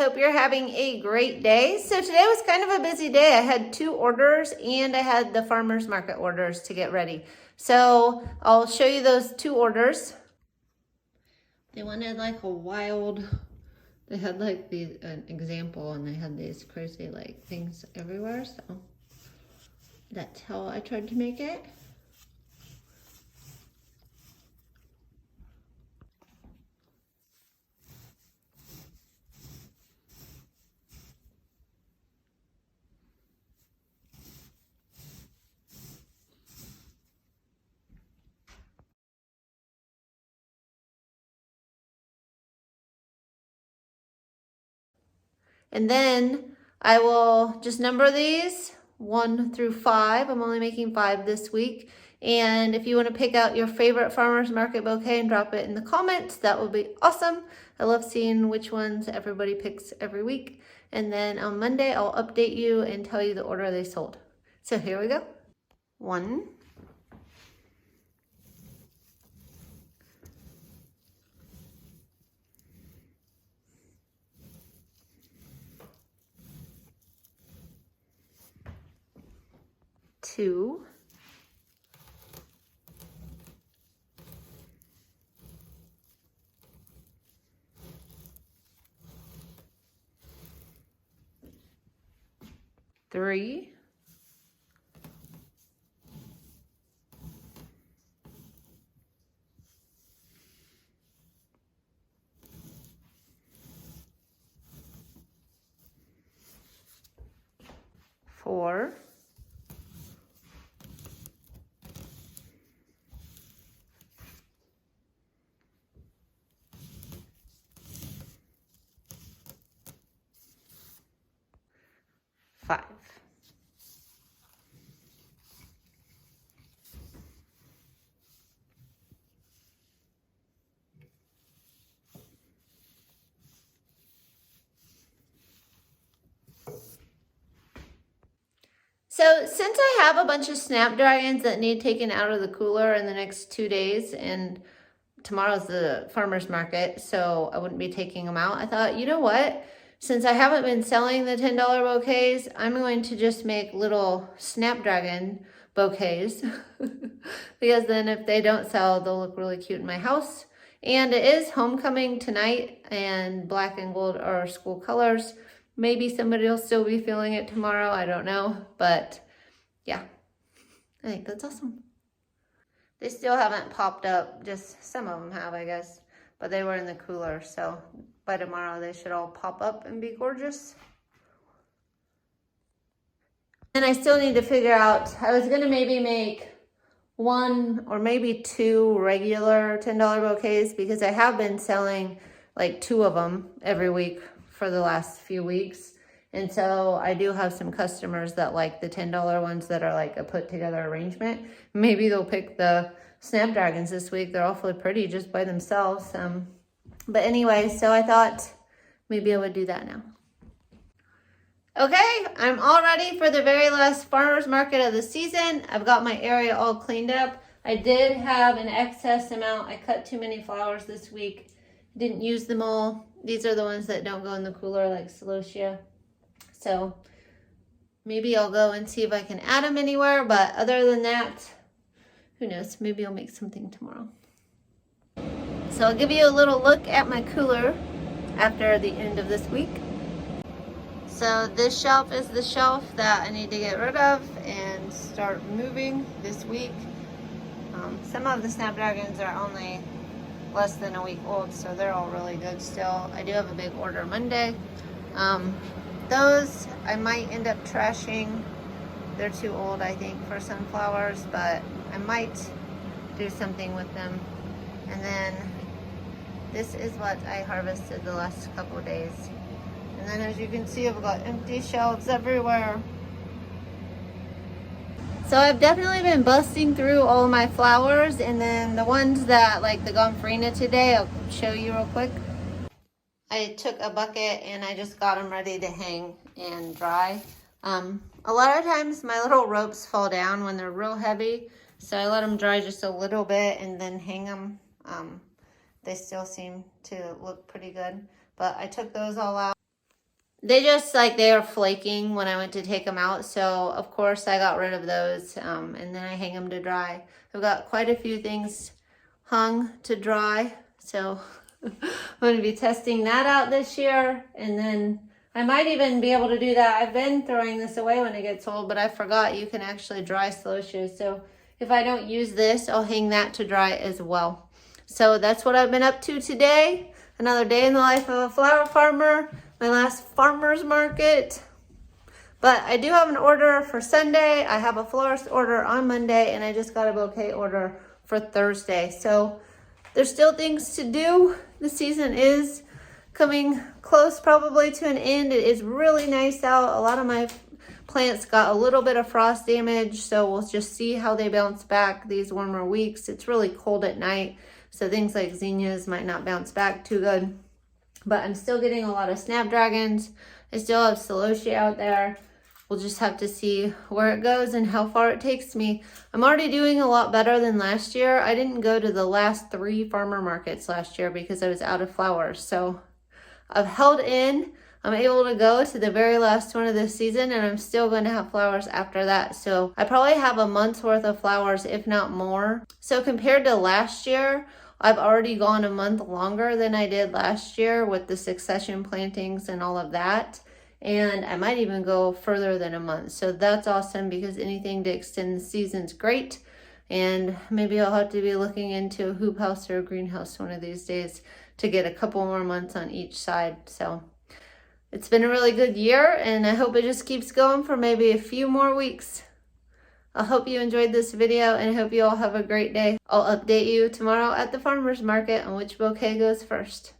hope you're having a great day. So today was kind of a busy day. I had 2 orders and I had the farmer's market orders to get ready. So I'll show you those 2 orders. They wanted like a wild, they had like an example and they had these crazy like things everywhere. So that's how I tried to make it. And then I will just number these 1 through 5. I'm only making 5 this week. And if you want to pick out your favorite farmer's market bouquet and drop it in the comments, that would be awesome. I love seeing which ones everybody picks every week. And then on Monday, I'll update you and tell you the order they sold. So here we go. 1. 2. 3. 4. 5. So since I have a bunch of snapdragons that need taken out of the cooler in the next 2 days, and tomorrow's the farmer's market, so I wouldn't be taking them out, I thought, you know what? Since I haven't been selling the $10 bouquets, I'm going to just make little snapdragon bouquets because then if they don't sell, they'll look really cute in my house. And it is homecoming tonight, and black and gold are school colors. Maybe somebody will still be feeling it tomorrow. I don't know. But yeah, I think that's awesome. They still haven't popped up. Just some of them have, I guess. But they were in the cooler. So by tomorrow, they should all pop up and be gorgeous. And I still need to figure out, I was going to maybe make 1 or maybe 2 regular $10 bouquets because I have been selling like 2 of them every week for the last few weeks. And so I do have some customers that like the $10 ones that are like a put together arrangement. Maybe they'll pick the snapdragons this week. They're awfully pretty just by themselves. But anyway, so I thought maybe I would do that now. Okay, I'm all ready for the very last farmer's market of the season. I've got my area all cleaned up. I did have an excess amount. I cut too many flowers this week. Didn't use them all. These are the ones that don't go in the cooler, like Celosia. So maybe I'll go and see if I can add them anywhere. But other than that, who knows? Maybe I'll make something tomorrow. So I'll give you a little look at my cooler after the end of this week. So this shelf is the shelf that I need to get rid of and start moving this week. Some of the snapdragons are only less than a week old, so they're all really good still. I do have a big order Monday. Those I might end up trashing. They're too old, I think, for sunflowers, but I might do something with them. And then this is what I harvested the last couple of days. And then as you can see, I've got empty shelves everywhere. So I've definitely been busting through all of my flowers, and then the ones that like the Gomphrena today, I'll show you real quick. I took a bucket and I just got them ready to hang and dry. A lot of times my little ropes fall down when they're real heavy, so I let them dry just a little bit and then hang them. They still seem to look pretty good, but I took those all out. They just like, they are flaking when I went to take them out. So of course I got rid of those and then I hang them to dry. I've got quite a few things hung to dry. So I'm going to be testing that out this year. And then I might even be able to do that. I've been throwing this away when it gets old, but I forgot you can actually dry Celosia. So if I don't use this, I'll hang that to dry as well. So that's what I've been up to today. Another day in the life of a flower farmer. My last farmer's market. But I do have an order for Sunday. I have a florist order on Monday, and I just got a bouquet order for Thursday. So there's still things to do. The season is coming close probably to an end. It is really nice out. A lot of my plants got a little bit of frost damage, so we'll just see how they bounce back these warmer weeks. It's really cold at night, so things like zinnias might not bounce back too good. But I'm still getting a lot of snapdragons. I still have Celosia out there. We'll just have to see where it goes and how far it takes me. I'm already doing a lot better than last year. I didn't go to the last 3 farmer markets last year because I was out of flowers. So I've held in. I'm able to go to the very last one of this season, and I'm still going to have flowers after that. So I probably have a month's worth of flowers, if not more. So compared to last year, I've already gone a month longer than I did last year with the succession plantings and all of that. And I might even go further than a month. So that's awesome, because anything to extend the season's great. And maybe I'll have to be looking into a hoop house or a greenhouse one of these days to get a couple more months on each side. So it's been a really good year, and I hope it just keeps going for maybe a few more weeks. I hope you enjoyed this video, and I hope you all have a great day. I'll update you tomorrow at the farmer's market on which bouquet goes first.